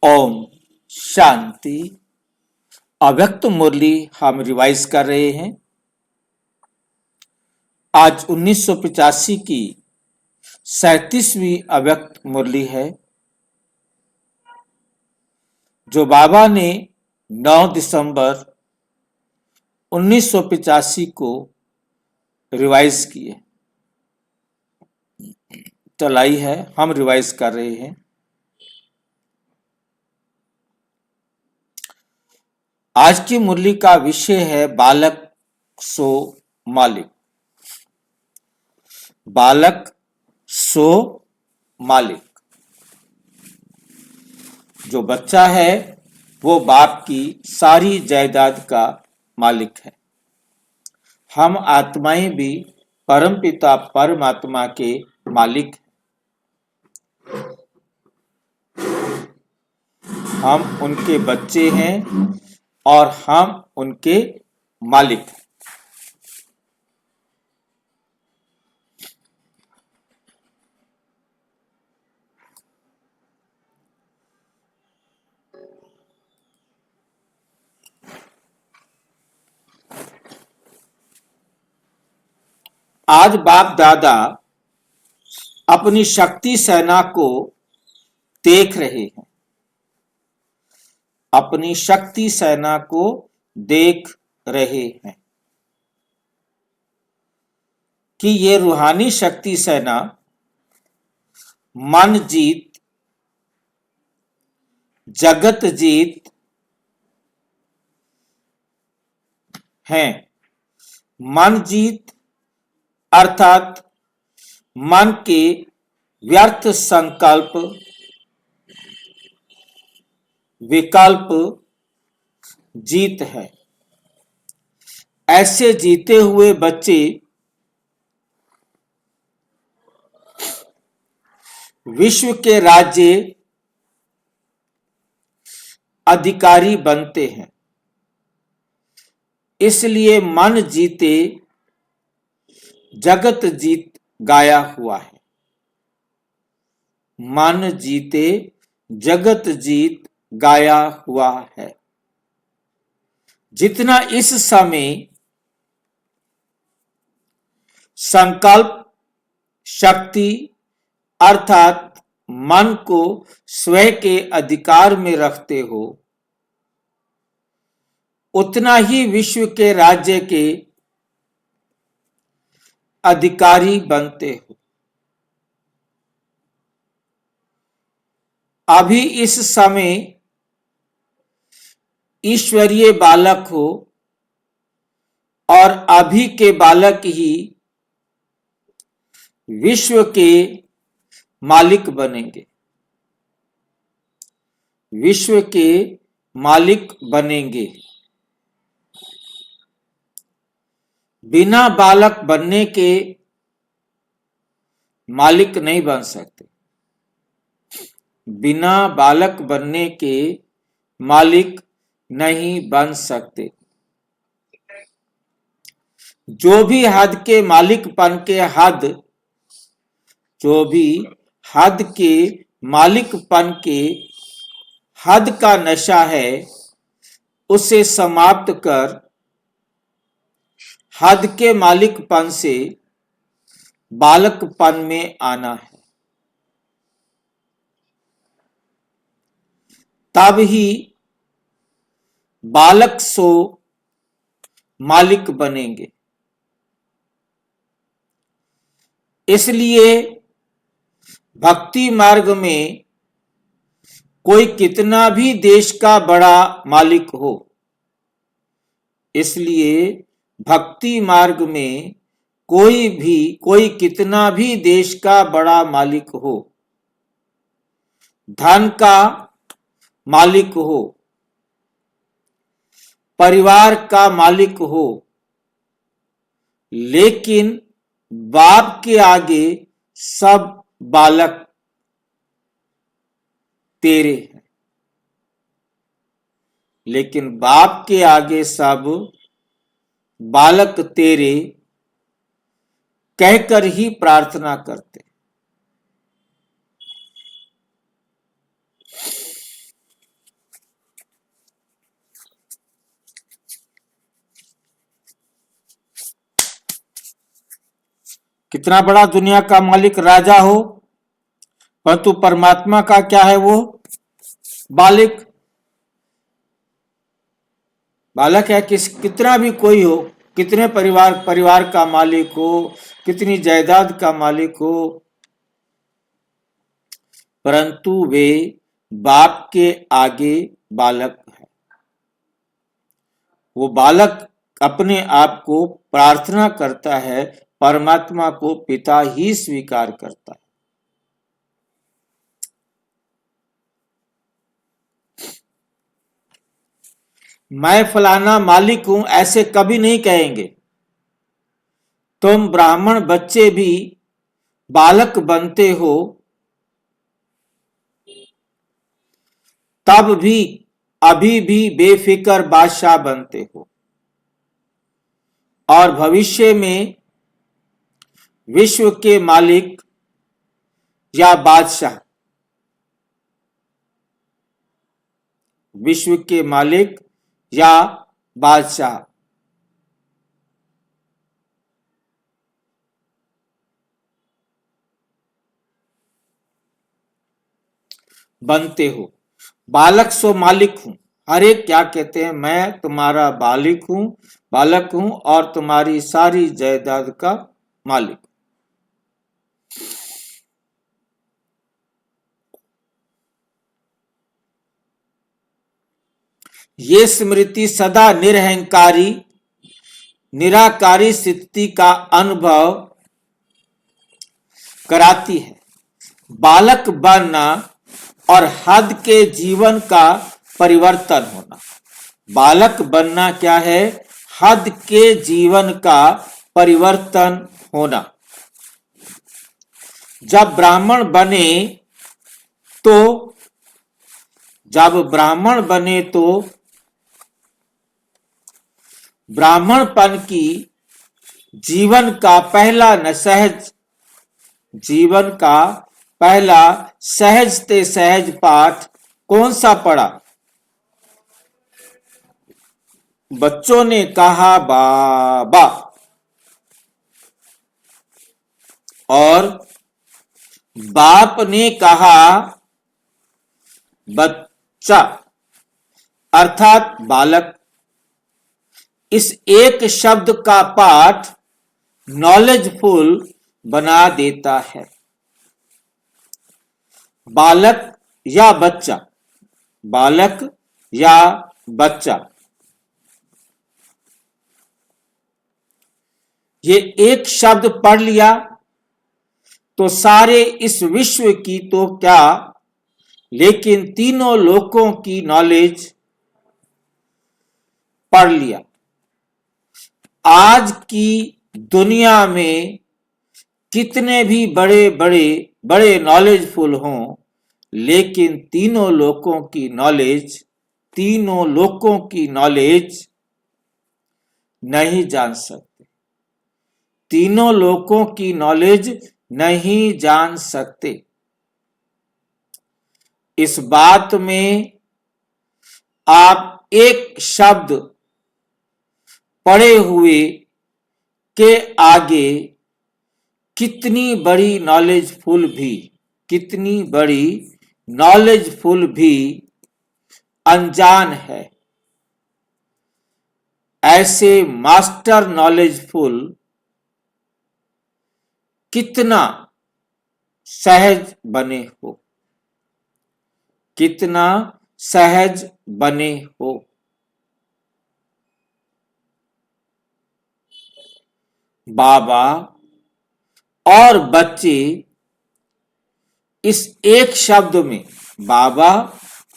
ओम शांति। अव्यक्त मुरली हम रिवाइज कर रहे हैं। आज 1985 की 37वीं अव्यक्त मुरली है जो बाबा ने 9 दिसंबर 1985 को रिवाइज की है। चलाई है, हम रिवाइज कर रहे हैं। आज की मुरली का विषय है बालक सो मालिक। बालक सो मालिक। जो बच्चा है वो बाप की सारी जायदाद का मालिक है। हम आत्माएं भी परमपिता परमात्मा के मालिक हैं। हम उनके बच्चे हैं और हम उनके मालिक हैं। आज बाप दादा अपनी शक्ति सेना को देख रहे हैं। अपनी शक्ति सेना को देख रहे हैं कि ये रूहानी शक्ति सेना मन जीत, जगत जीत हैं। मन जीत अर्थात मन के व्यर्थ संकल्प विकल्प जीत है। ऐसे जीते हुए बच्चे विश्व के राज्य अधिकारी बनते हैं। इसलिए मन जीते जगत जीत गाया हुआ है। मन जीते जगत जीत गाया हुआ है। जितना इस समय संकल्प शक्ति अर्थात मन को स्वयं के अधिकार में रखते हो, उतना ही विश्व के राज्य के अधिकारी बनते हो। अभी इस समय ईश्वरीय बालक हो और अभी के बालक ही विश्व के मालिक बनेंगे। विश्व के मालिक बनेंगे। बिना बालक बनने के मालिक नहीं बन सकते। बिना बालक बनने के मालिक नहीं बन सकते। जो भी हद के मालिकपन के जो भी हद के मालिकपन के हद का नशा है, उसे समाप्त कर हद के मालिकपन से बालकपन में आना है। तब ही बालक सो मालिक बनेंगे। इसलिए भक्ति मार्ग में कोई कितना भी देश का बड़ा मालिक हो, इसलिए भक्ति मार्ग में कोई कितना भी देश का बड़ा मालिक हो, धन का मालिक हो, परिवार का मालिक हो, लेकिन बाप के आगे सब बालक तेरे हैं। लेकिन बाप के आगे सब बालक तेरे कहकर ही प्रार्थना करते। कितना बड़ा दुनिया का मालिक राजा हो, परंतु परमात्मा का क्या है, वो बालिक बालक है। कितना भी कोई हो, कितने परिवार का मालिक हो, कितनी जायदाद का मालिक हो, परंतु वे बाप के आगे बालक है। वो बालक अपने आप को प्रार्थना करता है, परमात्मा को पिता ही स्वीकार करता है। मैं फलाना मालिक हूं ऐसे कभी नहीं कहेंगे। तुम ब्राह्मण बच्चे भी बालक बनते हो, तब भी अभी भी बेफिक्र बादशाह बनते हो, और भविष्य में विश्व के मालिक या बादशाह, विश्व के मालिक या बादशाह बनते हो। बालक सो मालिक हूं। हरे क्या कहते हैं, मैं तुम्हारा बालक हूं और तुम्हारी सारी जायदाद का मालिक। ये स्मृति सदा निरहंकारी निराकारी स्थिति का अनुभव कराती है। बालक बनना और हद के जीवन का परिवर्तन होना। बालक बनना क्या है, हद के जीवन का परिवर्तन होना। जब ब्राह्मण बने तो ब्राह्मणपन की जीवन का पहला सहज ते सहज पाठ कौन सा पढ़ा? बच्चों ने कहा बाबा, और बाप ने कहा बच्चा, अर्थात बालक। इस एक शब्द का पाठ नॉलेजफुल बना देता है। बालक या बच्चा, बालक या बच्चा, ये एक शब्द पढ़ लिया तो सारे इस विश्व की तो क्या, लेकिन तीनों लोकों की नॉलेज पढ़ लिया। आज की दुनिया में कितने भी बड़े नॉलेजफुल हों, लेकिन तीनों लोकों की नॉलेज नहीं जान सकते। तीनों लोकों की नॉलेज नहीं जान सकते। इस बात में आप एक शब्द पढ़े हुए के आगे कितनी बड़ी नॉलेजफुल भी अनजान है। ऐसे मास्टर नॉलेजफुल कितना सहज बने हो, कितना सहज बने हो। बाबा और बच्चे इस एक शब्द में, बाबा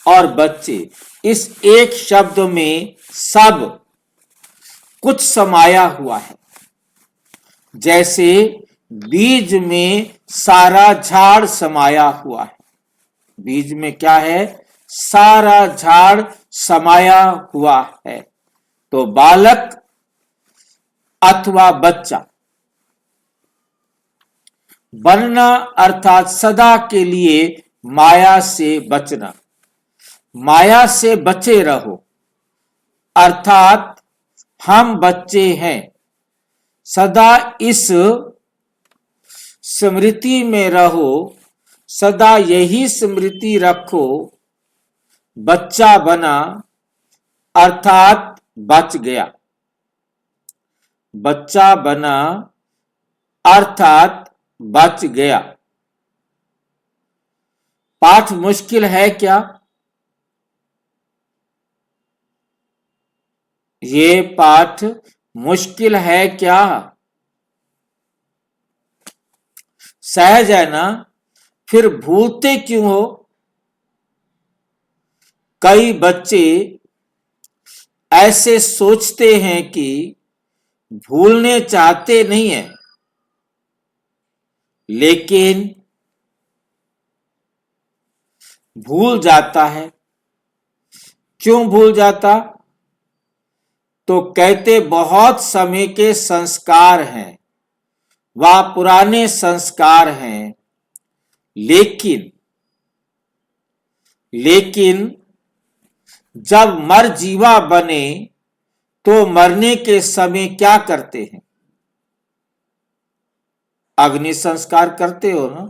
और बच्चे इस एक शब्द में सब कुछ समाया हुआ है। जैसे बीज में सारा झाड़ समाया हुआ है। बीज में क्या है, सारा झाड़ समाया हुआ है। तो बालक अथवा बच्चा बनना अर्थात सदा के लिए माया से बचना। माया से बचे रहो, अर्थात हम बच्चे हैं, सदा इस स्मृति में रहो, सदा यही स्मृति रखो, बच्चा बना अर्थात बच गया। बच्चा बना अर्थात बच गया। पाठ मुश्किल है क्या? ये पाठ मुश्किल है क्या? सहज है ना? फिर भूलते क्यों हो? कई बच्चे ऐसे सोचते हैं कि भूलने चाहते नहीं है, लेकिन भूल जाता है। क्यों भूल जाता? तो कहते बहुत समय के संस्कार हैं, वह पुराने संस्कार हैं, लेकिन जब मर जीवा बने तो मरने के समय क्या करते हैं? अग्नि संस्कार करते हो ना?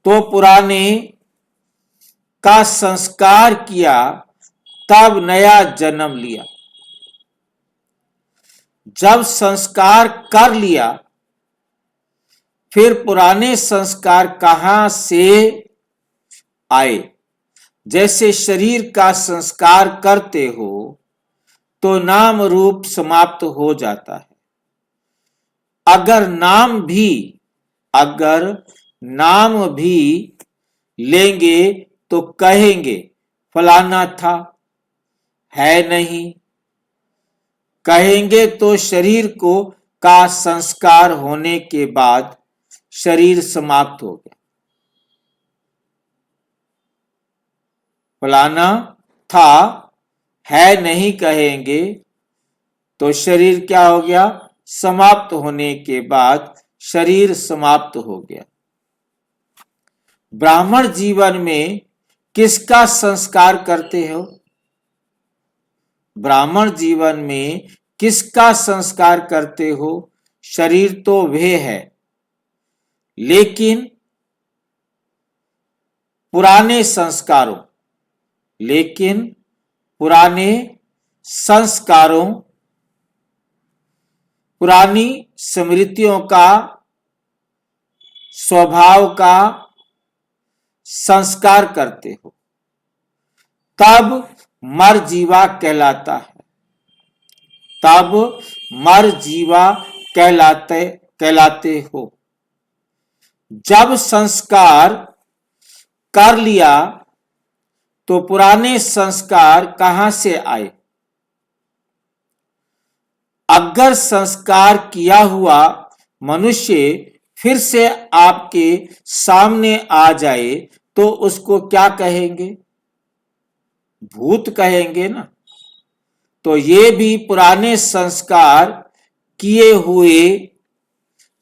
तो पुराने का संस्कार किया, तब नया जन्म लिया। जब संस्कार कर लिया, फिर पुराने संस्कार कहां से आए? जैसे शरीर का संस्कार करते हो तो नाम रूप समाप्त हो जाता है। अगर नाम भी लेंगे तो कहेंगे फलाना था, है नहीं। कहेंगे तो शरीर का संस्कार होने के बाद शरीर समाप्त हो गया। फलाना था, है नहीं कहेंगे तो शरीर क्या हो गया? समाप्त होने के बाद शरीर समाप्त हो गया। ब्राह्मण जीवन में किसका संस्कार करते हो? ब्राह्मण जीवन में किसका संस्कार करते हो? शरीर तो वे है, लेकिन पुराने संस्कारों, पुरानी स्मृतियों का, स्वभाव का संस्कार करते हो, तब मर जीवा कहलाता है। तब मर जीवा कहलाते हो। जब संस्कार कर लिया तो पुराने संस्कार कहां से आए? अगर संस्कार किया हुआ मनुष्य फिर से आपके सामने आ जाए तो उसको क्या कहेंगे? भूत कहेंगे ना। तो ये भी पुराने संस्कार, किए हुए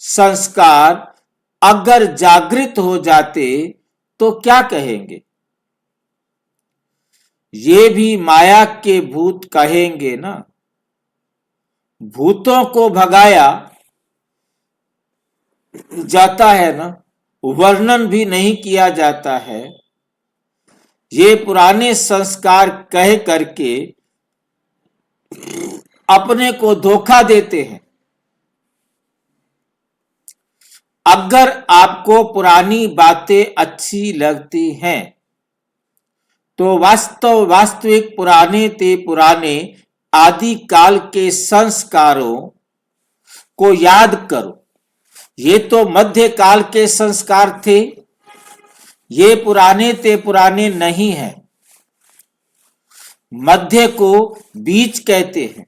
संस्कार अगर जागृत हो जाते तो क्या कहेंगे? ये भी माया के भूत कहेंगे ना। भूतों को भगाया जाता है ना, वर्णन भी नहीं किया जाता है। ये पुराने संस्कार कह करके अपने को धोखा देते हैं। अगर आपको पुरानी बातें अच्छी लगती हैं तो वास्तविक पुराने आदि काल के संस्कारों को याद करो। ये तो मध्य काल के संस्कार थे, ये पुराने नहीं है। मध्य को बीच कहते हैं,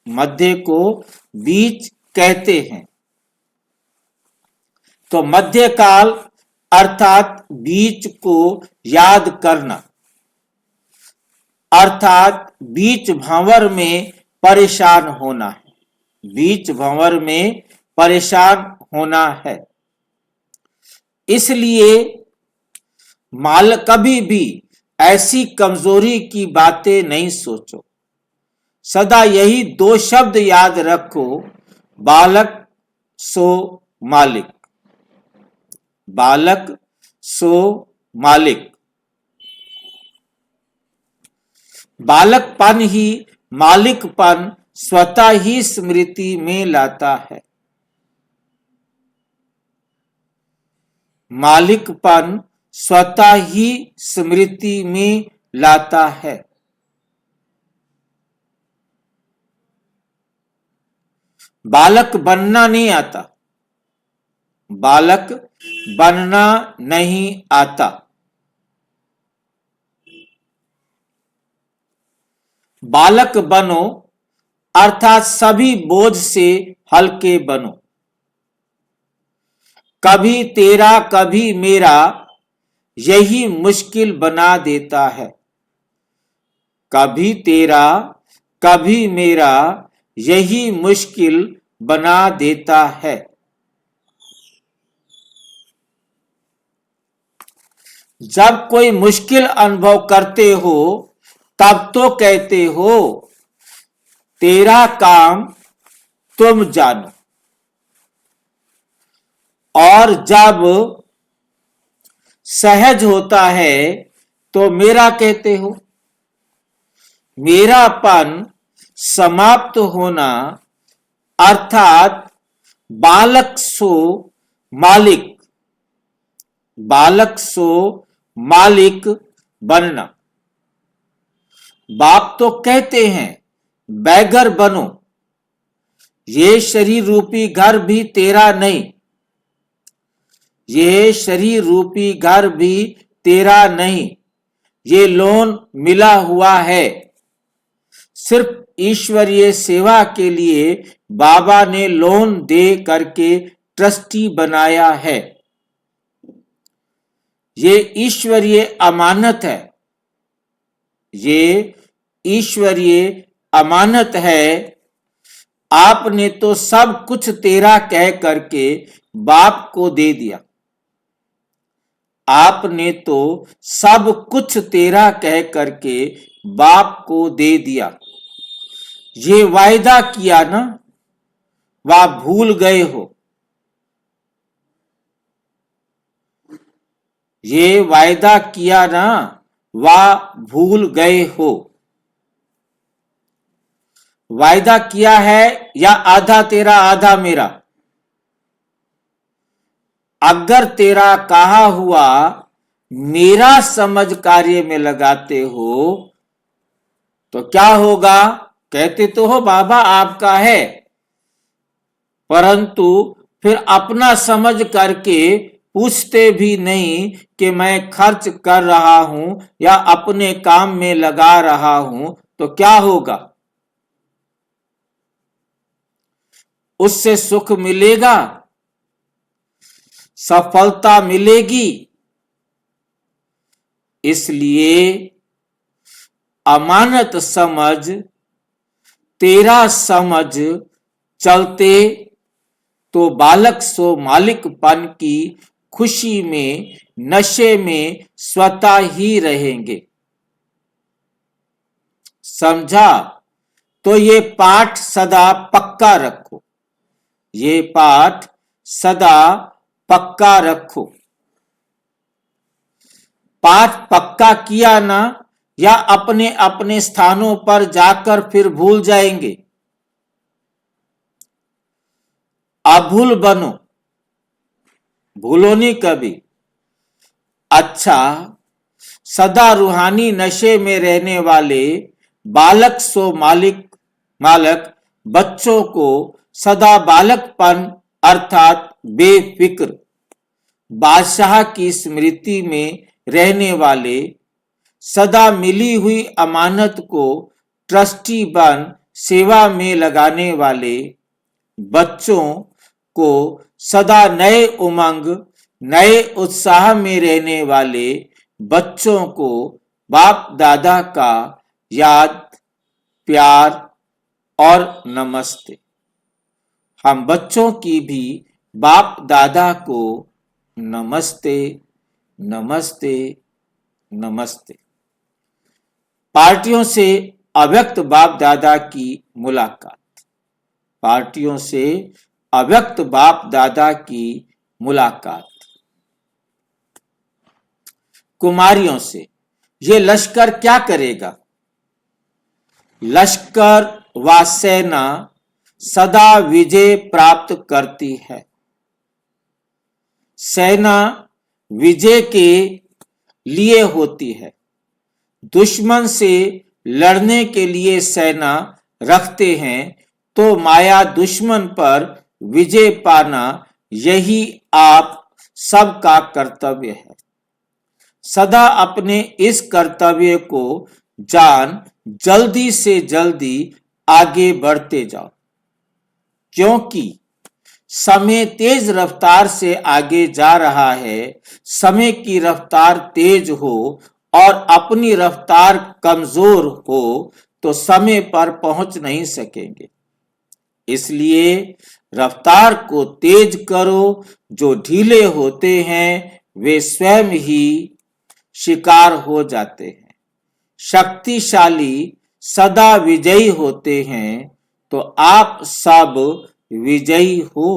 मध्य को बीच कहते हैं। तो मध्य काल अर्थात बीच को याद करना, अर्थात बीच भंवर में परेशान होना है। बीच भंवर में परेशान होना है। इसलिए कभी भी ऐसी कमजोरी की बातें नहीं सोचो। सदा यही दो शब्द याद रखो, बालक सो मालिक। बालक सो मालिक। बालकपन ही मालिकपन स्वतः ही स्मृति में लाता है। मालिकपन स्वतः ही स्मृति में लाता है। बालक बनना नहीं आता। बालक बनना नहीं आता। बालक बनो अर्थात सभी बोझ से हल्के बनो। कभी तेरा कभी मेरा यही मुश्किल बना देता है। कभी तेरा कभी मेरा यही मुश्किल बना देता है। जब कोई मुश्किल अनुभव करते हो तब तो कहते हो तेरा काम तुम जानो, और जब सहज होता है तो मेरा कहते हो। मेरापन समाप्त होना अर्थात बालक सो मालिक। बालक सो मालिक बनना। बाप तो कहते हैं बैगर बनो। ये शरीर रूपी घर भी तेरा नहीं। ये शरीर रूपी घर भी तेरा नहीं। ये लोन मिला हुआ है। सिर्फ ईश्वरीय सेवा के लिए बाबा ने लोन दे करके ट्रस्टी बनाया है। ये ईश्वरीय अमानत है। ये ईश्वरीय अमानत है। आपने तो सब कुछ तेरा कह करके बाप को दे दिया। आपने तो सब कुछ तेरा कह करके बाप को दे दिया। ये वायदा किया ना, वह भूल गए हो। ये वायदा किया ना, वह भूल गए हो। वायदा किया है या आधा तेरा आधा मेरा। अगर तेरा कहा हुआ मेरा समझ कार्य में लगाते हो तो क्या होगा? कहते तो हो बाबा आपका है, परंतु फिर अपना समझ करके पूछते भी नहीं कि मैं खर्च कर रहा हूं या अपने काम में लगा रहा हूं, तो क्या होगा? उससे सुख मिलेगा, सफलता मिलेगी। इसलिए अमानत समझ तेरा समझ चलते तो बालक सो मालिकपन की खुशी में नशे में स्वतः ही रहेंगे। समझा? तो ये पाठ सदा पक्का रखो। ये पाठ सदा पक्का रखो। पाठ पक्का किया ना, या अपने अपने स्थानों पर जाकर फिर भूल जाएंगे। अभूल बनो, भूलो नहीं कभी। अच्छा, सदा रूहानी नशे में रहने वाले बालक सो मालक बच्चों को सदा बालकपन अर्थात बेफिक्र बादशाह की स्मृति में रहने वाले, सदा मिली हुई अमानत को ट्रस्टी बन सेवा में लगाने वाले बच्चों को सदा नए उमंग नए उत्साह में रहने वाले बच्चों को बाप दादा का याद, प्यार और नमस्ते। हम बच्चों की भी बाप दादा को नमस्ते नमस्ते नमस्ते। पार्टियों से अव्यक्त बाप दादा की मुलाकात। पार्टियों से अव्यक्त बाप दादा की मुलाकात। कुमारियों से ये लश्कर क्या करेगा? लश्कर व सेना सदा विजय प्राप्त करती है। सेना विजय के लिए होती है। दुश्मन से लड़ने के लिए सेना रखते हैं तो माया दुश्मन पर विजय पाना यही आप सबका कर्तव्य है। सदा अपने इस कर्तव्य को जान जल्दी से जल्दी आगे बढ़ते जाओ, क्योंकि समय तेज रफ्तार से आगे जा रहा है। समय की रफ्तार तेज हो और अपनी रफ्तार कमजोर हो तो समय पर पहुंच नहीं सकेंगे। इसलिए रफ्तार को तेज करो। जो ढीले होते हैं वे स्वयं ही शिकार हो जाते हैं। शक्तिशाली सदा विजयी होते हैं। तो आप सब विजयी हो।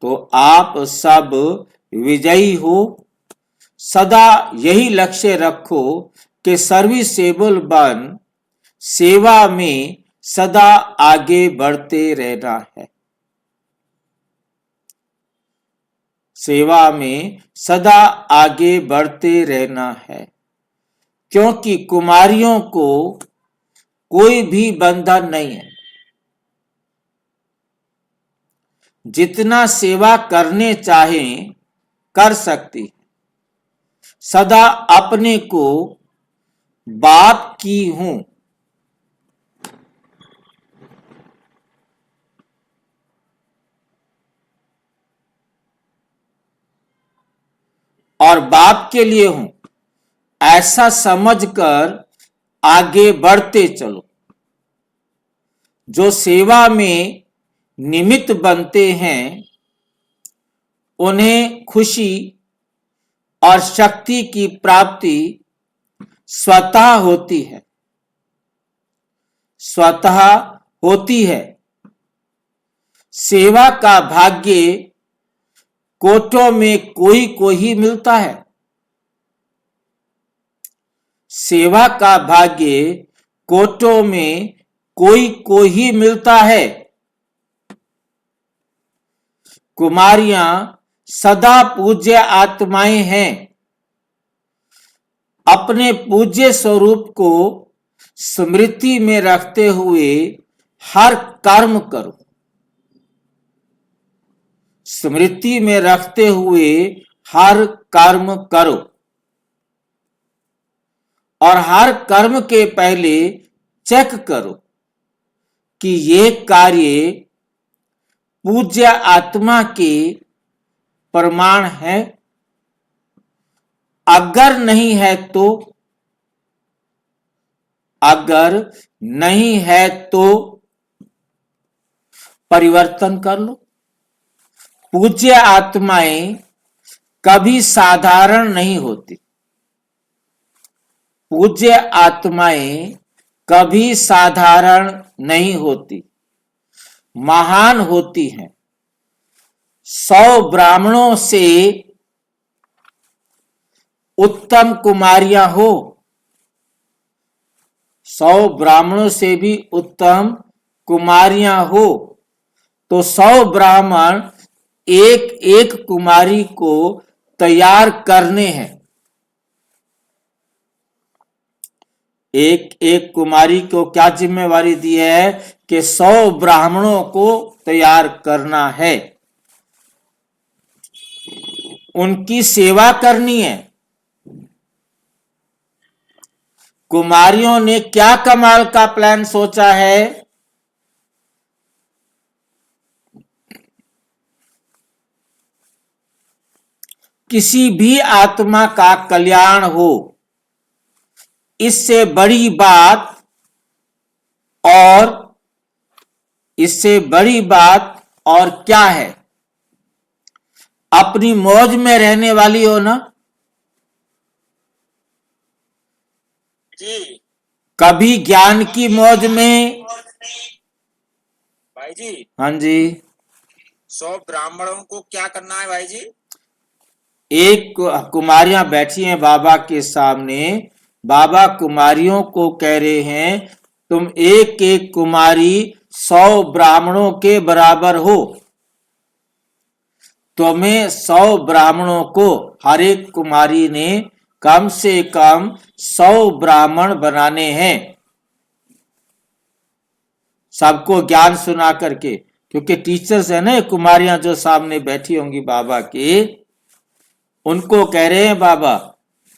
तो आप सब विजयी हो। सदा यही लक्ष्य रखो कि सर्विसेबल बन सेवा में सदा आगे बढ़ते रहना है। सेवा में सदा आगे बढ़ते रहना है, क्योंकि कुमारियों को कोई भी बंधन नहीं है। जितना सेवा करने चाहें कर सकती है। सदा अपने को बाप की हूं और बाप के लिए हूं ऐसा समझकर आगे बढ़ते चलो। जो सेवा में निमित्त बनते हैं उन्हें खुशी और शक्ति की प्राप्ति स्वतः होती है। स्वतः होती है। सेवा का भाग्य कोटों में कोई को ही मिलता है। सेवा का भाग्य कोटों में कोई को ही मिलता है। कुमारियां सदा पूज्य आत्माएं हैं। अपने पूज्य स्वरूप को स्मृति में रखते हुए हर कर्म करो। स्मृति में रखते हुए हर कर्म करो और हर कर्म के पहले चेक करो कि ये कार्य पूज्य आत्मा के प्रमाण है। अगर नहीं है तो परिवर्तन कर लो। पूज्य आत्माएं कभी साधारण नहीं होती। पूज्य आत्माएं कभी साधारण नहीं होती, महान होती हैं। 100 ब्राह्मणों से उत्तम कुमारियां हो। 100 ब्राह्मणों से भी उत्तम कुमारियां हो तो 100 ब्राह्मण एक एक कुमारी को तैयार करने हैं। एक एक कुमारी को क्या जिम्मेवारी दी है कि 100 ब्राह्मणों को तैयार करना है, उनकी सेवा करनी है। कुमारियों ने क्या कमाल का प्लान सोचा है? किसी भी आत्मा का कल्याण हो, इससे बड़ी बात और क्या है? अपनी मौज में रहने वाली हो ना जी। कभी ज्ञान की मौज में। भाई जी। हाँ जी। 100 ब्राह्मणों को क्या करना है भाई जी? एक कुमारियां बैठी हैं बाबा के सामने। बाबा कुमारियों को कह रहे हैं तुम एक एक कुमारी 100 ब्राह्मणों के बराबर हो। तुम्हें 100 ब्राह्मणों को, हर एक कुमारी ने कम से कम 100 ब्राह्मण बनाने हैं। सबको ज्ञान सुना करके, क्योंकि टीचर्स है ना कुमारियां जो सामने बैठी होंगी बाबा के, उनको कह रहे हैं बाबा,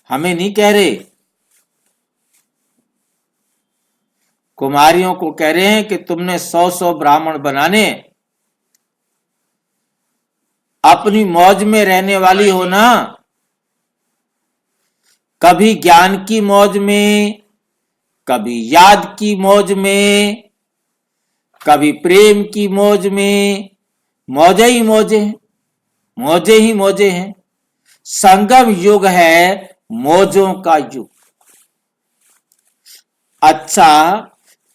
हमें नहीं कह रहे। कुमारियों को कह रहे हैं कि तुमने 100 ब्राह्मण बनाने। अपनी मौज में रहने वाली हो ना, कभी ज्ञान की मौज में, कभी याद की मौज में, कभी प्रेम की मौज में। मौजे ही मौजे हैं, मौजे ही मौजे हैं। संगम युग है मौजों का युग। अच्छा,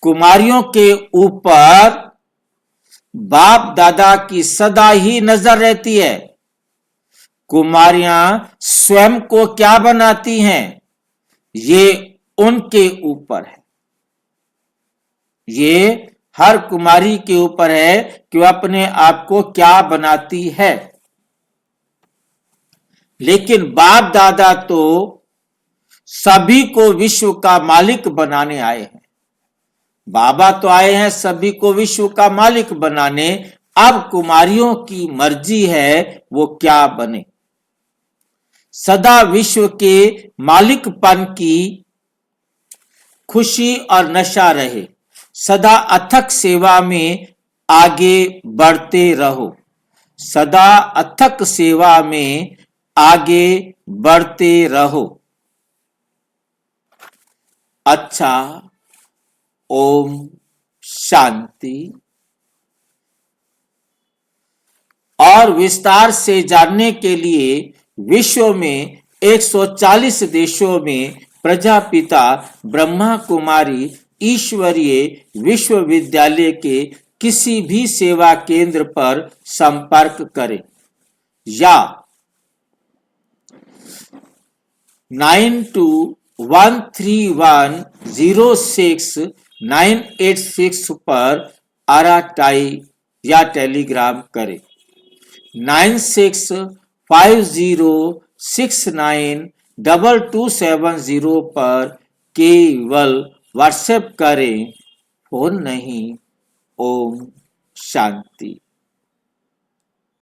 कुमारियों के ऊपर बाप दादा की सदा ही नजर रहती है। कुमारियां स्वयं को क्या बनाती हैं, ये उनके ऊपर है। ये हर कुमारी के ऊपर है कि वह अपने आप को क्या बनाती है। लेकिन बाप दादा तो सभी को विश्व का मालिक बनाने आए हैं। बाबा तो आए हैं सभी को विश्व का मालिक बनाने। अब कुमारियों की मर्जी है वो क्या बने। सदा विश्व के मालिकपन की खुशी और नशा रहे। सदा अथक सेवा में आगे बढ़ते रहो। सदा अथक सेवा में आगे बढ़ते रहो। अच्छा, ओम शांति। और विस्तार से जानने के लिए विश्व में 140 देशों में प्रजापिता ब्रह्मा कुमारी ईश्वरीय विश्वविद्यालय के किसी भी सेवा केंद्र पर संपर्क करें या 9213106986 पर आराटाई या टेलीग्राम करें। 9650692270 पर केवल व्हाट्सएप करें, फोन नहीं। ओम शांति।